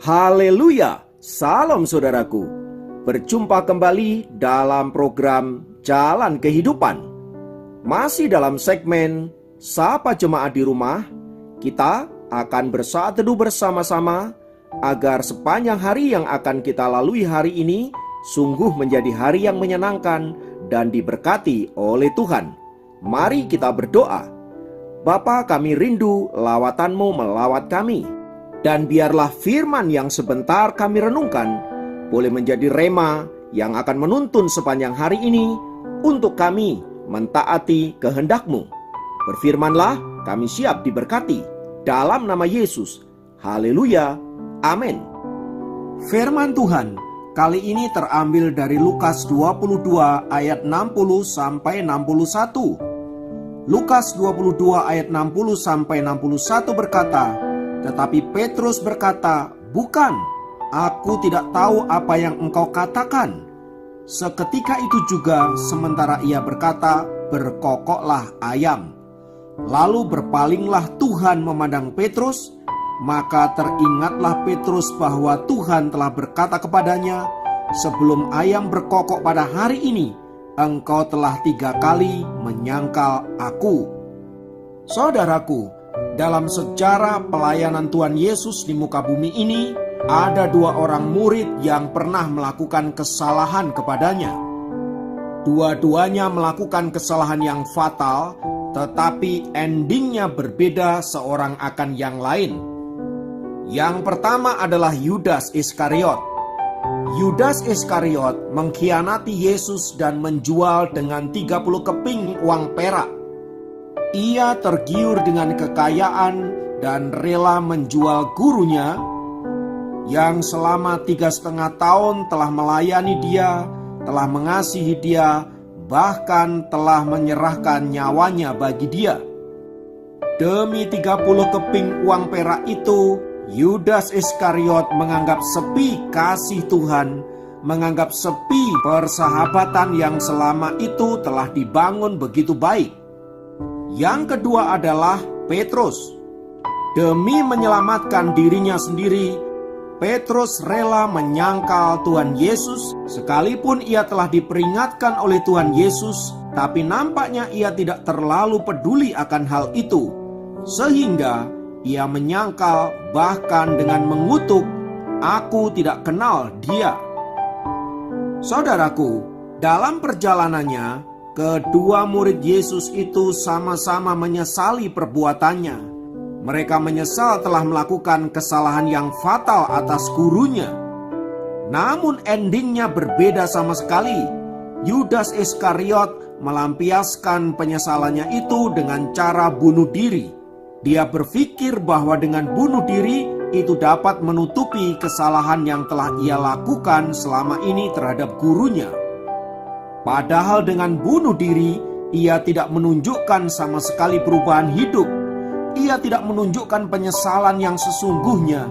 Haleluya, salam saudaraku. Berjumpa kembali dalam program Jalan Kehidupan. Masih dalam segmen Sapa Jemaat di Rumah, kita akan bersaat teduh bersama-sama agar sepanjang hari yang akan kita lalui hari ini sungguh menjadi hari yang menyenangkan dan diberkati oleh Tuhan. Mari kita berdoa. Bapa, kami rindu lawatan-Mu melawat kami. Dan biarlah firman yang sebentar kami renungkan boleh menjadi rema yang akan menuntun sepanjang hari ini untuk kami mentaati kehendak-Mu. Berfirmanlah, kami siap diberkati. Dalam nama Yesus. Haleluya. Amin. Firman Tuhan kali ini terambil dari Lukas 22 ayat 60 sampai 61. Lukas 22 ayat 60 sampai 61 berkata, tetapi Petrus berkata, "Bukan, aku tidak tahu apa yang engkau katakan." Seketika itu juga, sementara ia berkata, berkokoklah ayam. Lalu berpalinglah Tuhan memandang Petrus, maka teringatlah Petrus bahwa Tuhan telah berkata kepadanya, "Sebelum ayam berkokok pada hari ini, engkau telah 3 kali menyangkal aku." Saudaraku, dalam sejarah pelayanan Tuhan Yesus di muka bumi ini, ada 2 orang murid yang pernah melakukan kesalahan kepadanya. Dua-duanya melakukan kesalahan yang fatal, tetapi endingnya berbeda seorang akan yang lain. Yang pertama adalah Yudas Iskariot. Yudas Iskariot mengkhianati Yesus dan menjual dengan 30 keping uang perak. Ia tergiur dengan kekayaan dan rela menjual gurunya yang selama 3,5 tahun telah melayani dia, telah mengasihi dia, bahkan telah menyerahkan nyawanya bagi dia. Demi 30 keping uang perak itu, Yudas Iskariot menganggap sepi kasih Tuhan, menganggap sepi persahabatan yang selama itu telah dibangun begitu baik. Yang kedua adalah Petrus. Demi menyelamatkan dirinya sendiri, Petrus rela menyangkal Tuhan Yesus, sekalipun ia telah diperingatkan oleh Tuhan Yesus, tapi nampaknya ia tidak terlalu peduli akan hal itu, sehingga ia menyangkal bahkan dengan mengutuk, "Aku tidak kenal dia." Saudaraku, dalam perjalanannya, kedua murid Yesus itu sama-sama menyesali perbuatannya. Mereka menyesal telah melakukan kesalahan yang fatal atas gurunya. Namun endingnya berbeda sama sekali. Yudas Iskariot melampiaskan penyesalannya itu dengan cara bunuh diri. Dia berpikir bahwa dengan bunuh diri itu dapat menutupi kesalahan yang telah ia lakukan selama ini terhadap gurunya. Padahal dengan bunuh diri, ia tidak menunjukkan sama sekali perubahan hidup. Ia tidak menunjukkan penyesalan yang sesungguhnya.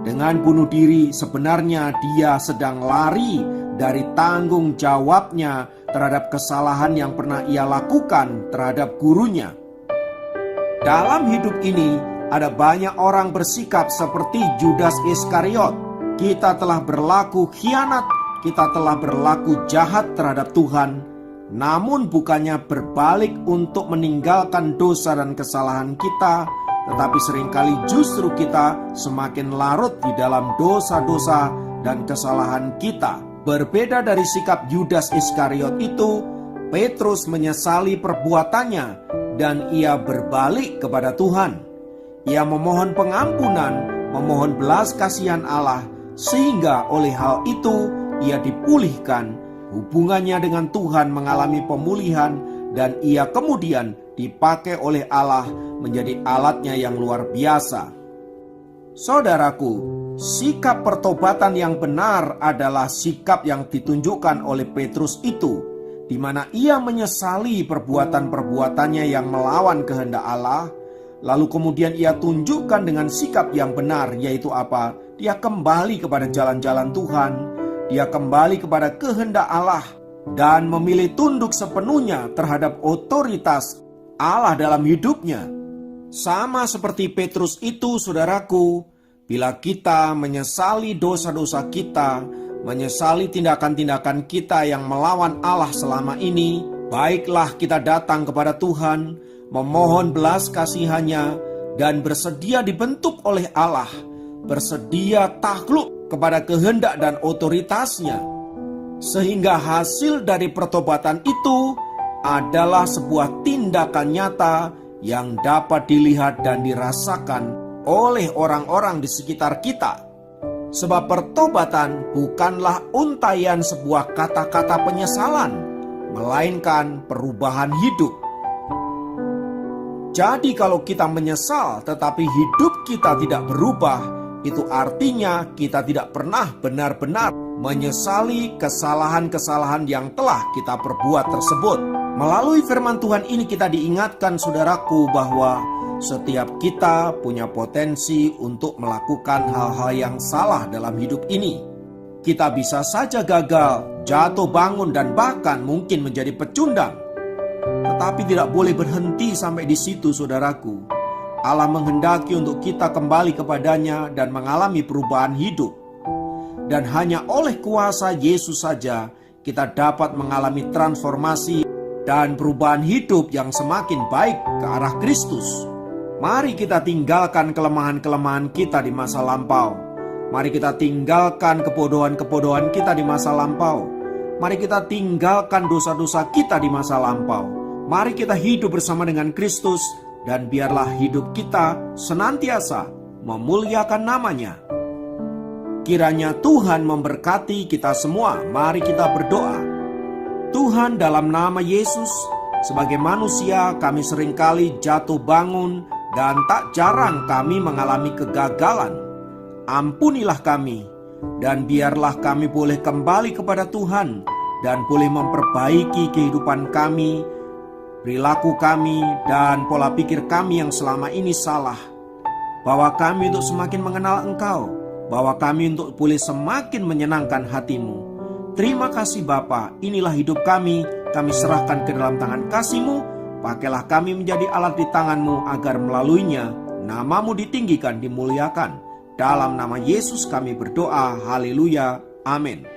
Dengan bunuh diri, sebenarnya dia sedang lari dari tanggung jawabnya terhadap kesalahan yang pernah ia lakukan terhadap gurunya. Dalam hidup ini, ada banyak orang bersikap seperti Yudas Iskariot. Kita telah berlaku khianat, kita telah berlaku jahat terhadap Tuhan, namun bukannya berbalik untuk meninggalkan dosa dan kesalahan kita, tetapi seringkali justru kita semakin larut di dalam dosa-dosa dan kesalahan kita. Berbeda dari sikap Yudas Iskariot itu, Petrus menyesali perbuatannya dan ia berbalik kepada Tuhan. Ia memohon pengampunan, memohon belas kasihan Allah, sehingga oleh hal itu ia dipulihkan, hubungannya dengan Tuhan mengalami pemulihan, dan ia kemudian dipakai oleh Allah menjadi alatnya yang luar biasa. Saudaraku, sikap pertobatan yang benar adalah sikap yang ditunjukkan oleh Petrus itu, di mana ia menyesali perbuatan-perbuatannya yang melawan kehendak Allah, lalu kemudian ia tunjukkan dengan sikap yang benar, yaitu apa? Dia kembali kepada jalan-jalan Tuhan. Dia kembali kepada kehendak Allah dan memilih tunduk sepenuhnya terhadap otoritas Allah dalam hidupnya. Sama seperti Petrus itu, saudaraku, Bila kita menyesali dosa-dosa kita, menyesali tindakan-tindakan kita yang melawan Allah selama ini, baiklah kita datang kepada Tuhan, memohon belas kasihannya, dan bersedia dibentuk oleh Allah, bersedia takluk kepada kehendak dan otoritasnya, sehingga hasil dari pertobatan itu adalah sebuah tindakan nyata yang dapat dilihat dan dirasakan oleh orang-orang di sekitar kita. Sebab pertobatan bukanlah untaian sebuah kata-kata penyesalan, melainkan perubahan hidup. Jadi kalau kita menyesal tetapi hidup kita tidak berubah, itu artinya kita tidak pernah benar-benar menyesali kesalahan-kesalahan yang telah kita perbuat tersebut. Melalui firman Tuhan ini kita diingatkan, saudaraku, bahwa setiap kita punya potensi untuk melakukan hal-hal yang salah dalam hidup ini. Kita bisa saja gagal, jatuh bangun, dan bahkan mungkin menjadi pecundang. Tetapi tidak boleh berhenti sampai di situ, saudaraku. Allah menghendaki untuk kita kembali kepadanya dan mengalami perubahan hidup. Dan hanya oleh kuasa Yesus saja kita dapat mengalami transformasi dan perubahan hidup yang semakin baik ke arah Kristus. Mari kita tinggalkan kelemahan-kelemahan kita di masa lampau. Mari kita tinggalkan kebodohan-kebodohan kita di masa lampau. Mari kita tinggalkan dosa-dosa kita di masa lampau. Mari kita hidup bersama dengan Kristus, dan biarlah hidup kita senantiasa memuliakan namanya. Kiranya Tuhan memberkati kita semua. Mari kita berdoa. Tuhan, dalam nama Yesus, sebagai manusia kami seringkali jatuh bangun dan tak jarang kami mengalami kegagalan. Ampunilah kami, dan biarlah kami boleh kembali kepada Tuhan dan boleh memperbaiki kehidupan kami, perilaku kami, dan pola pikir kami yang selama ini salah. Bawa kami untuk semakin mengenal Engkau, bawa kami untuk boleh semakin menyenangkan hati-Mu. Terima kasih Bapa, inilah hidup kami serahkan ke dalam tangan kasih-Mu. Pakailah kami menjadi alat di tangan-Mu agar melaluinya nama-Mu ditinggikan, dimuliakan. Dalam nama Yesus kami berdoa, haleluya, amin.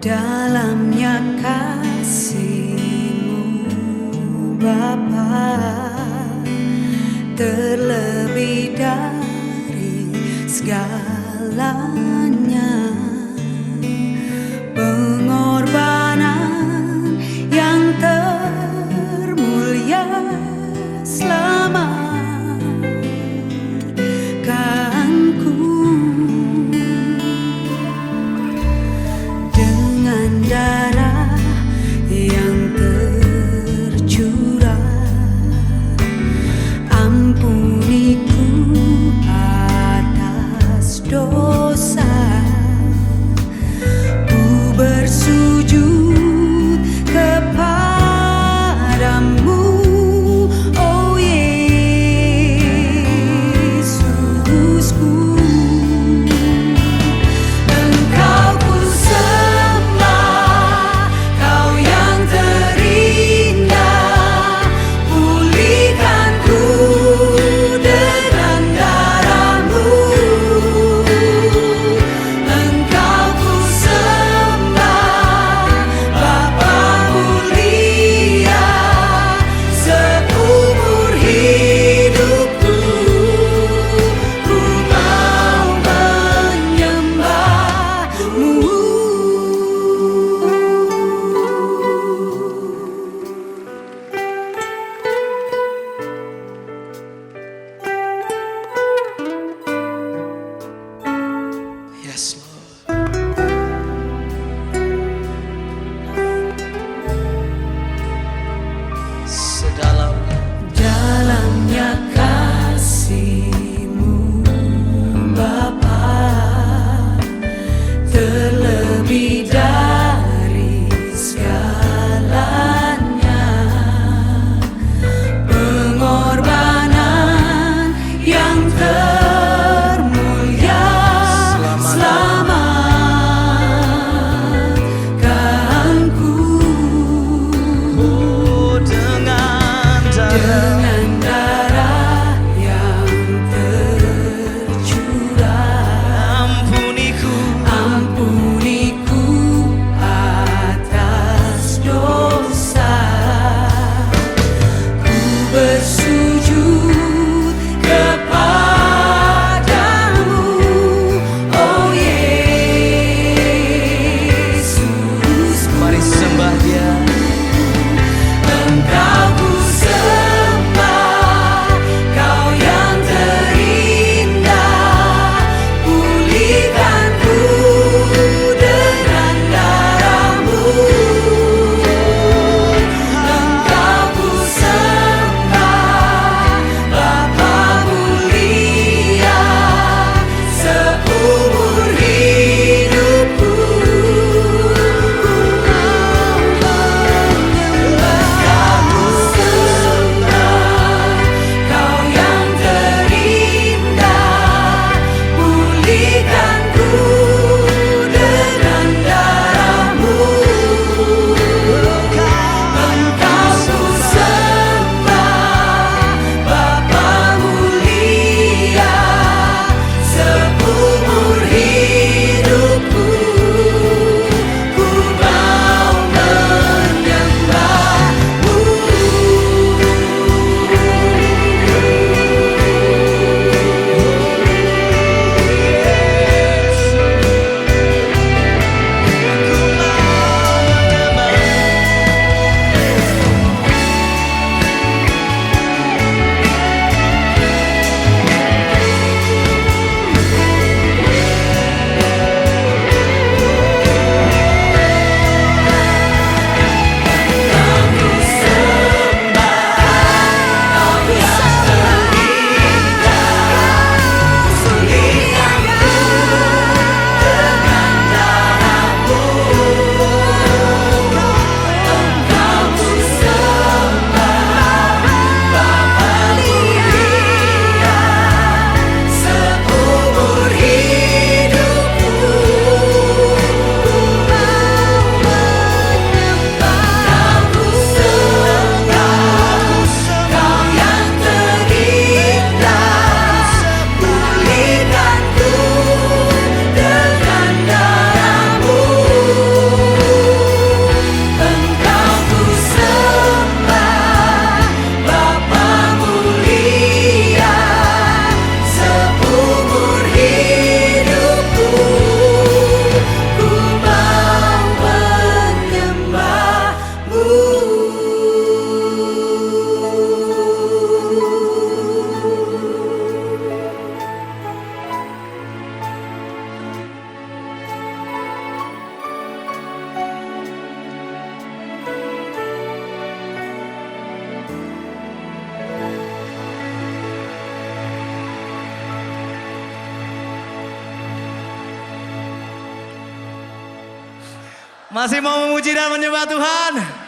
Dalamnya kasih-Mu Bapa, terlebih dari segalanya, pengorbanan yang termulia selamatkanku. Dengan darah yang tercurah, ampuniku atas dosa. Masih mau memuji dan menyembah Tuhan?